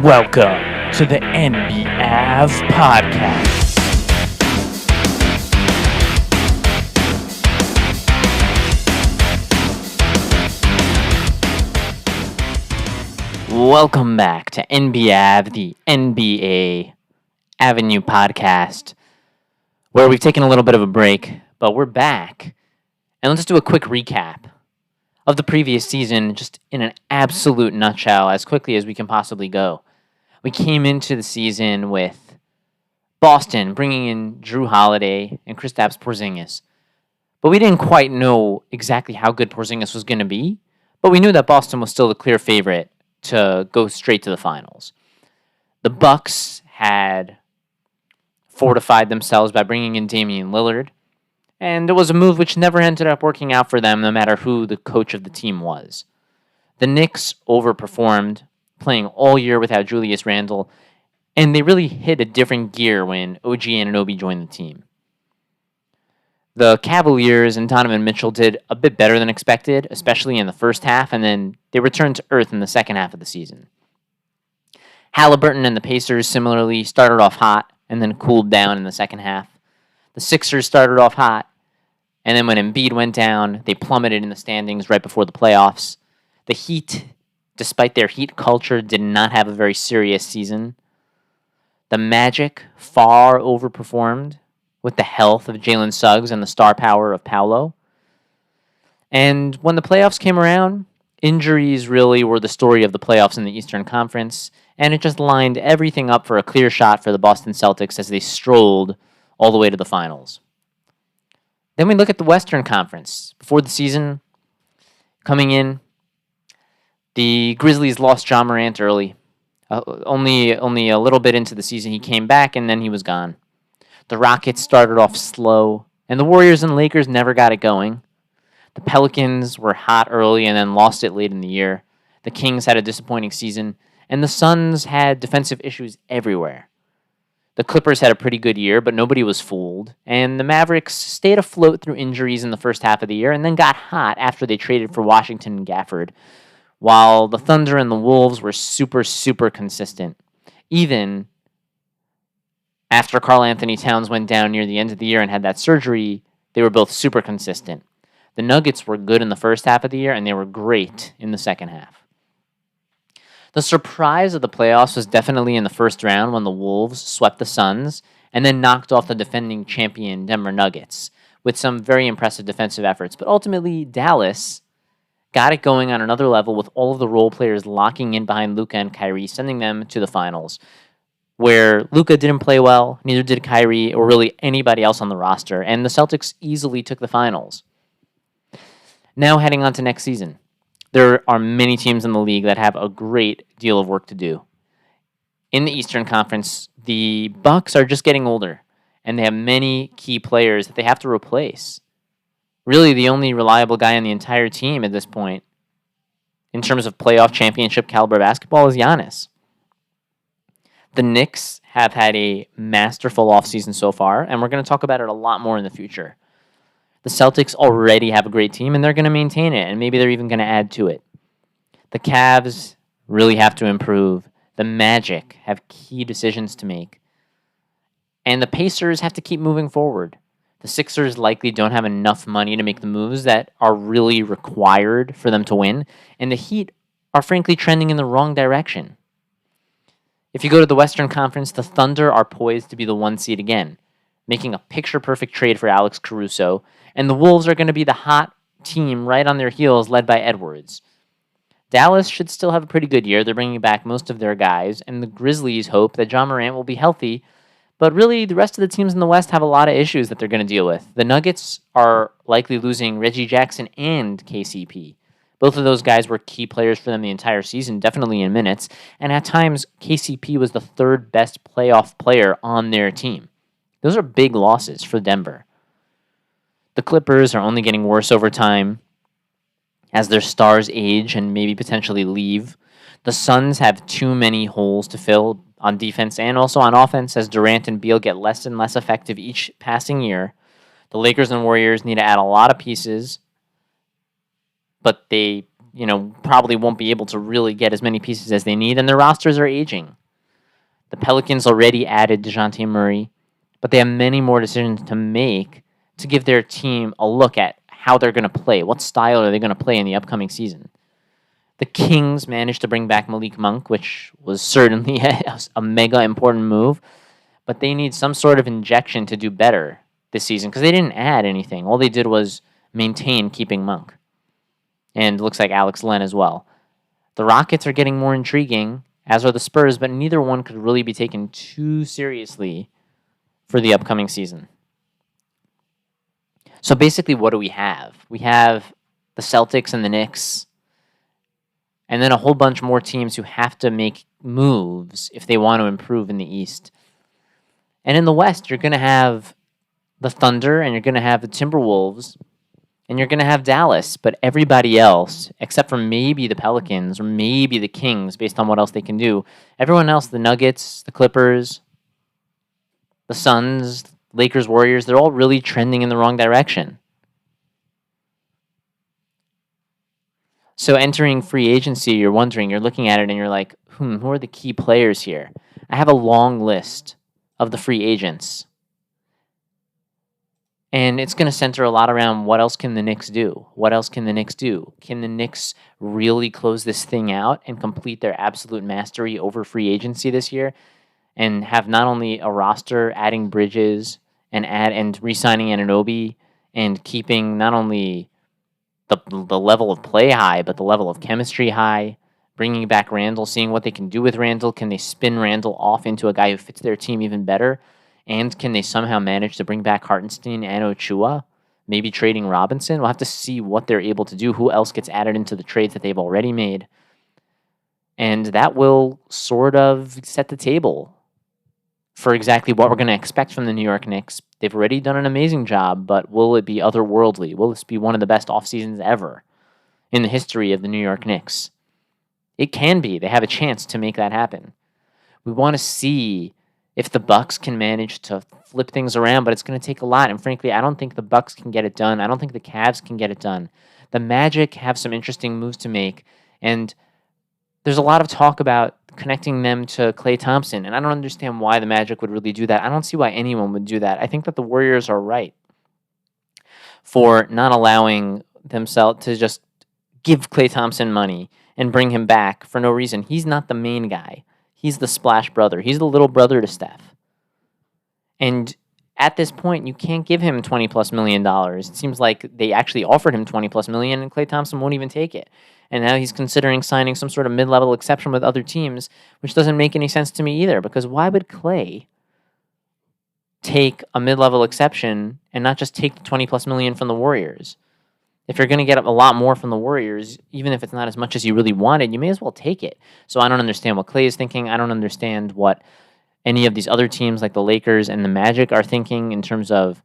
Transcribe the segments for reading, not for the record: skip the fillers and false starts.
Welcome to the NBAV podcast. Welcome back to NBAV, the NBA Avenue podcast, where we've taken a little bit of a break, but we're back. And let's just do a quick recap of the previous season, just in an absolute nutshell, as quickly as we can possibly go. We came into the season with Boston bringing in Drew Holiday and Kristaps Porzingis. But we didn't quite know exactly how good Porzingis was going to be, but we knew that Boston was still the clear favorite to go straight to the finals. The Bucks had fortified themselves by bringing in Damian Lillard, and it was a move which never ended up working out for them, no matter who the coach of the team was. The Knicks overperformed, playing all year without Julius Randle, and they really hit a different gear when OG Anunoby joined the team. The Cavaliers and Donovan Mitchell did a bit better than expected, especially in the first half, and then they returned to earth in the second half of the season. Halliburton and the Pacers similarly started off hot and then cooled down in the second half. The Sixers started off hot, and then when Embiid went down, they plummeted in the standings right before the playoffs. The Heat, despite their Heat culture, did not have a very serious season. The Magic far overperformed with the health of Jalen Suggs and the star power of Paolo. And when the playoffs came around, injuries really were the story of the playoffs in the Eastern Conference, and it just lined everything up for a clear shot for the Boston Celtics as they strolled all the way to the finals. Then we look at the Western Conference. Before the season, coming in, the Grizzlies lost Ja Morant early. Only a little bit into the season, he came back, and then he was gone. The Rockets started off slow, and the Warriors and Lakers never got it going. The Pelicans were hot early and then lost it late in the year. The Kings had a disappointing season, and the Suns had defensive issues everywhere. The Clippers had a pretty good year, but nobody was fooled, and the Mavericks stayed afloat through injuries in the first half of the year and then got hot after they traded for Washington and Gafford, while the Thunder and the Wolves were super consistent. Even after Karl Anthony Towns went down near the end of the year and had that surgery, they were both super consistent. The Nuggets were good in the first half of the year, and they were great in the second half. The surprise of the playoffs was definitely in the first round when the Wolves swept the Suns and then knocked off the defending champion Denver Nuggets with some very impressive defensive efforts. But ultimately, Dallas got it going on another level with all of the role players locking in behind Luka and Kyrie, sending them to the finals, where Luka didn't play well, neither did Kyrie, or really anybody else on the roster, and the Celtics easily took the finals. Now heading on to next season, there are many teams in the league that have a great deal of work to do. In the Eastern Conference, the Bucks are just getting older, and they have many key players that they have to replace. Really, the only reliable guy on the entire team at this point, in terms of playoff championship caliber basketball, is Giannis. The Knicks have had a masterful offseason so far, and we're going to talk about it a lot more in the future. The Celtics already have a great team, and they're going to maintain it, and maybe they're even going to add to it. The Cavs really have to improve. The Magic have key decisions to make. And the Pacers have to keep moving forward. The Sixers likely don't have enough money to make the moves that are really required for them to win, and the Heat are frankly trending in the wrong direction. If you go to the Western Conference, the Thunder are poised to be the 1 seed again, making a picture-perfect trade for Alex Caruso, and the Wolves are going to be the hot team right on their heels, led by Edwards. Dallas should still have a pretty good year. They're bringing back most of their guys, and the Grizzlies hope that Ja Morant will be healthy, but really the rest of the teams in the West have a lot of issues that they're going to deal with. The Nuggets are likely losing Reggie Jackson and KCP. Both of those guys were key players for them the entire season, definitely in minutes, and at times KCP was the third best playoff player on their team. Those are big losses for Denver. The Clippers are only getting worse over time as their stars age and maybe potentially leave. The Suns have too many holes to fill on defense and also on offense as Durant and Beal get less and less effective each passing year. The Lakers and Warriors need to add a lot of pieces, but they probably won't be able to really get as many pieces as they need, and their rosters are aging. The Pelicans already added DeJounte Murray, but they have many more decisions to make to give their team a look at how they're going to play. What style are they going to play in the upcoming season? The Kings managed to bring back Malik Monk, which was certainly a mega important move, but they need some sort of injection to do better this season because they didn't add anything. All they did was maintain keeping Monk. And it looks like Alex Len as well. The Rockets are getting more intriguing, as are the Spurs, but neither one could really be taken too seriously for the upcoming season. So basically, what do we have? We have the Celtics and the Knicks, and then a whole bunch more teams who have to make moves if they want to improve in the East. And in the West, you're going to have the Thunder, and you're going to have the Timberwolves, and you're going to have Dallas. But everybody else, except for maybe the Pelicans or maybe the Kings, based on what else they can do, everyone else, the Nuggets, the Clippers, the Suns, Lakers, Warriors, they're all really trending in the wrong direction. So entering free agency, you're looking at it and you're like, who are the key players here? I have a long list of the free agents. And it's going to center a lot around what else can the Knicks do? What else can the Knicks do? Can the Knicks really close this thing out and complete their absolute mastery over free agency this year and have not only a roster adding Bridges and re-signing Anunoby and keeping not only the level of play high, but the level of chemistry high, bringing back Randall, seeing what they can do with Randall. Can they spin Randall off into a guy who fits their team even better? And can they somehow manage to bring back Hartenstein and Ochoa? Maybe trading Robinson? We'll have to see what they're able to do, who else gets added into the trades that they've already made. And that will sort of set the table for exactly what we're going to expect from the New York Knicks. They've already done an amazing job, but will it be otherworldly? Will this be one of the best off seasons ever in the history of the New York Knicks? It can be. They have a chance to make that happen. We want to see if the Bucks can manage to flip things around, but it's going to take a lot. And frankly, I don't think the Bucks can get it done. I don't think the Cavs can get it done. The Magic have some interesting moves to make, and there's a lot of talk about connecting them to Klay Thompson, and I don't understand why the Magic would really do that. I don't see why anyone would do that. I think that the Warriors are right for not allowing themselves to just give Klay Thompson money and bring him back for no reason. He's not the main guy. He's the splash brother. He's the little brother to Steph. And at this point, you can't give him $20+ million. It seems like they actually offered him $20+ million, and Klay Thompson won't even take it. And now he's considering signing some sort of mid-level exception with other teams, which doesn't make any sense to me either, because why would Klay take a mid-level exception and not just take the $20+ million from the Warriors? If you're going to get a lot more from the Warriors, even if it's not as much as you really wanted, you may as well take it. So I don't understand what Klay is thinking. I don't understand what any of these other teams like the Lakers and the Magic are thinking in terms of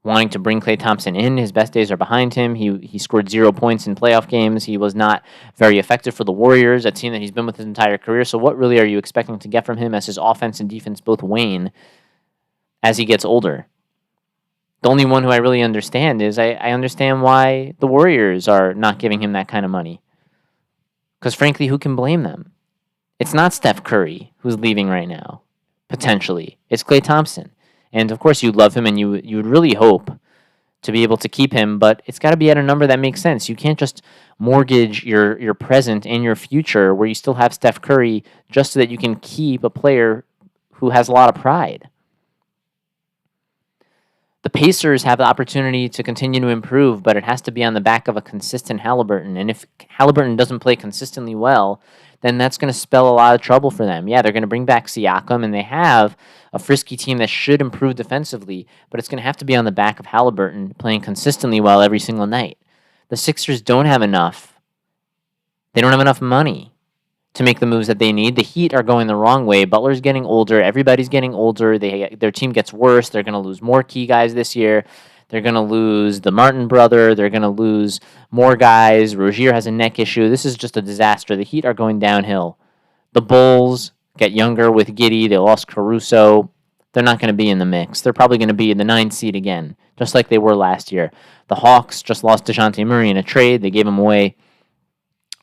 wanting to bring Klay Thompson in. His best days are behind him. He scored 0 points in playoff games. He was not very effective for the Warriors, a team that he's been with his entire career. So what really are you expecting to get from him as his offense and defense both wane as he gets older? The only one who I really understand is I understand why the Warriors are not giving him that kind of money. Because frankly, who can blame them? It's not Steph Curry who's leaving right now, potentially. It's Klay Thompson. And of course you love him and you would really hope to be able to keep him, but it's got to be at a number that makes sense. You can't just mortgage your present and your future where you still have Steph Curry just so that you can keep a player who has a lot of pride. The Pacers have the opportunity to continue to improve, but it has to be on the back of a consistent Halliburton. And if Halliburton doesn't play consistently well, then that's going to spell a lot of trouble for them. Yeah, they're going to bring back Siakam, and they have a frisky team that should improve defensively, but it's going to have to be on the back of Halliburton playing consistently well every single night. The Sixers don't have enough. They don't have enough money to make the moves that they need. The Heat are going the wrong way. Butler's getting older. Everybody's getting older. Their team gets worse. They're going to lose more key guys this year. They're going to lose the Martin brother. They're going to lose more guys. Rozier has a neck issue. This is just a disaster. The Heat are going downhill. The Bulls get younger with Giddey. They lost Caruso. They're not going to be in the mix. They're probably going to be in the 9th seed again, just like they were last year. The Hawks just lost DeJounte Murray in a trade. They gave him away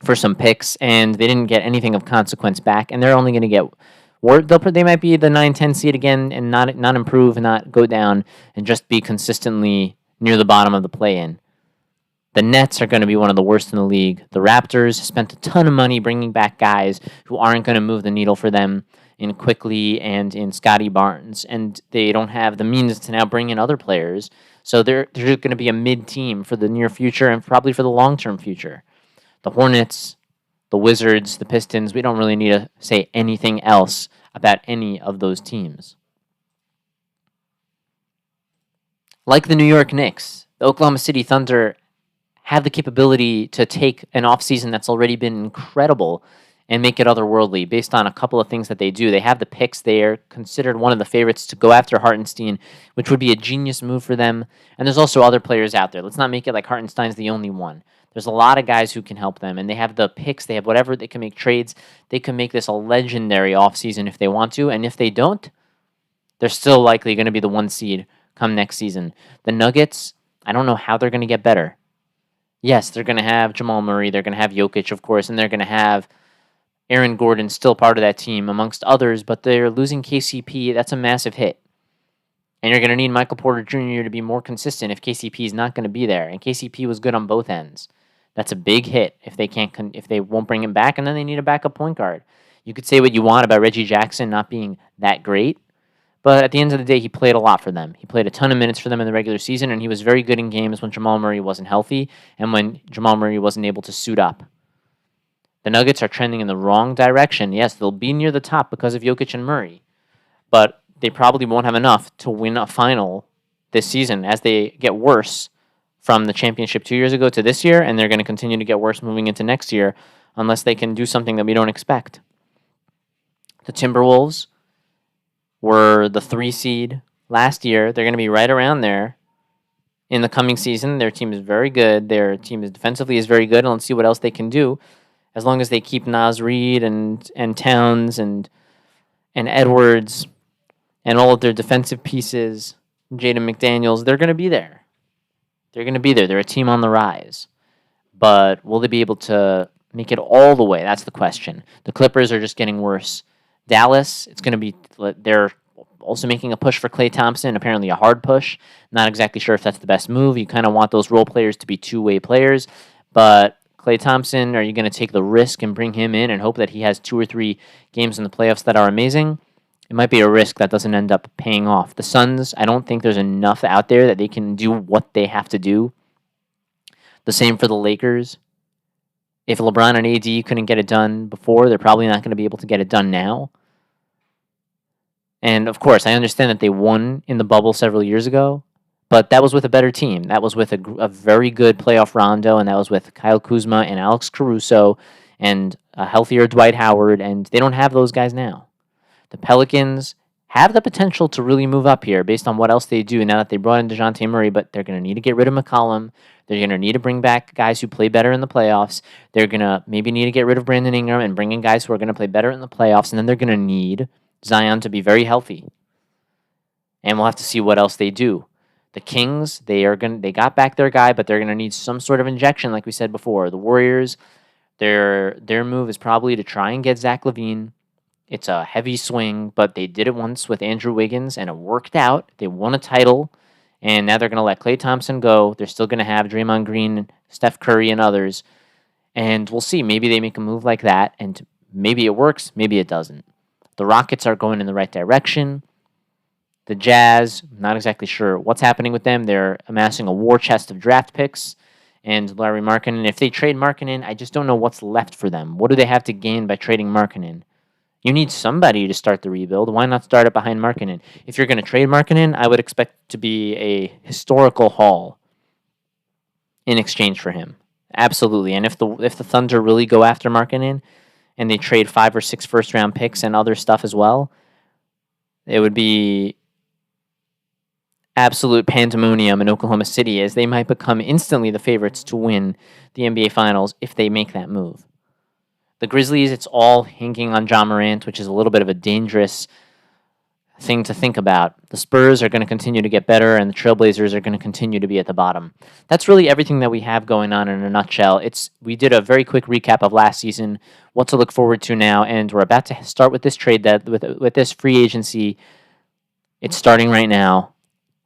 for some picks, and they didn't get anything of consequence back, and they're only going to get they might be the 9-10 seed again and not improve and not go down and just be consistently near the bottom of the play-in. The Nets are going to be one of the worst in the league. The Raptors spent a ton of money bringing back guys who aren't going to move the needle for them in Quickly and in Scotty Barnes, and they don't have the means to now bring in other players. So they're going to be a mid-team for the near future and probably for the long-term future. The Hornets, the Wizards, the Pistons, we don't really need to say anything else about any of those teams. Like the New York Knicks, the Oklahoma City Thunder have the capability to take an offseason that's already been incredible and make it otherworldly based on a couple of things that they do. They have the picks. They are considered one of the favorites to go after Hartenstein, which would be a genius move for them. And there's also other players out there. Let's not make it like Hartenstein's the only one. There's a lot of guys who can help them, and they have the picks. They have whatever. They can make trades. They can make this a legendary offseason if they want to, and if they don't, they're still likely going to be the 1 seed come next season. The Nuggets, I don't know how they're going to get better. Yes, they're going to have Jamal Murray. They're going to have Jokic, of course, and they're going to have Aaron Gordon still part of that team, amongst others, but they're losing KCP. That's a massive hit. And you're going to need Michael Porter Jr. to be more consistent if KCP is not going to be there. And KCP was good on both ends. That's a big hit if they won't bring him back, and then they need a backup point guard. You could say what you want about Reggie Jackson not being that great, but at the end of the day, he played a lot for them. He played a ton of minutes for them in the regular season, and he was very good in games when Jamal Murray wasn't healthy and when Jamal Murray wasn't able to suit up. The Nuggets are trending in the wrong direction. Yes, they'll be near the top because of Jokic and Murray, but they probably won't have enough to win a final this season as they get worse from the championship 2 years ago to this year, and they're going to continue to get worse moving into next year unless they can do something that we don't expect. The Timberwolves were the 3 seed last year. They're going to be right around there in the coming season. Their team is very good. Their team is defensively is very good, and let's see what else they can do. As long as they keep Naz Reid and Towns and Edwards and all of their defensive pieces, Jaden McDaniels, they're going to be there. They're going to be there. They're a team on the rise. But will they be able to make it all the way? That's the question. The Clippers are just getting worse. Dallas, it's going to be, they're also making a push for Klay Thompson, apparently a hard push. Not exactly sure if that's the best move. You kind of want those role players to be two-way players. But Klay Thompson, are you going to take the risk and bring him in and hope that he has 2 or 3 games in the playoffs that are amazing? It might be a risk that doesn't end up paying off. The Suns, I don't think there's enough out there that they can do what they have to do. The same for the Lakers. If LeBron and AD couldn't get it done before, they're probably not going to be able to get it done now. And, of course, I understand that they won in the bubble several years ago, but that was with a better team. That was with a very good playoff Rondo, and that was with Kyle Kuzma and Alex Caruso and a healthier Dwight Howard, and they don't have those guys now. The Pelicans have the potential to really move up here based on what else they do now that they brought in DeJounte Murray, but they're going to need to get rid of McCollum. They're going to need to bring back guys who play better in the playoffs. They're going to maybe need to get rid of Brandon Ingram and bring in guys who are going to play better in the playoffs, and then they're going to need Zion to be very healthy. And we'll have to see what else they do. The Kings, they got back their guy, but they're going to need some sort of injection, like we said before. The Warriors, their move is probably to try and get Zach LaVine. It's a heavy swing, but they did it once with Andrew Wiggins, and it worked out. They won a title, and now they're going to let Klay Thompson go. They're still going to have Draymond Green, Steph Curry, and others. And we'll see. Maybe they make a move like that, and maybe it works, maybe it doesn't. The Rockets are going in the right direction. The Jazz, not exactly sure what's happening with them. They're amassing a war chest of draft picks. And Larry Markkinen, if they trade Markkinen, I just don't know what's left for them. What do they have to gain by trading Markkinen? You need somebody to start the rebuild. Why not start it behind Markkinen? If you're going to trade Markkinen, I would expect to be a historical haul in exchange for him. Absolutely. And if the Thunder really go after Markkinen and they trade 5 or 6 first-round picks and other stuff as well, it would be absolute pandemonium in Oklahoma City, as they might become instantly the favorites to win the NBA Finals if they make that move. The Grizzlies, it's all hanging on Ja Morant, which is a little bit of a dangerous thing to think about. The Spurs are going to continue to get better, and the Trailblazers are going to continue to be at the bottom. That's really everything that we have going on in a nutshell. We did a very quick recap of last season, what to look forward to now, and we're about to start with this trade with this free agency. It's starting right now.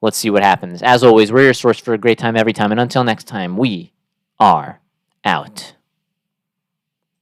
Let's see what happens. As always, we're your source for a great time every time, and until next time, we are out.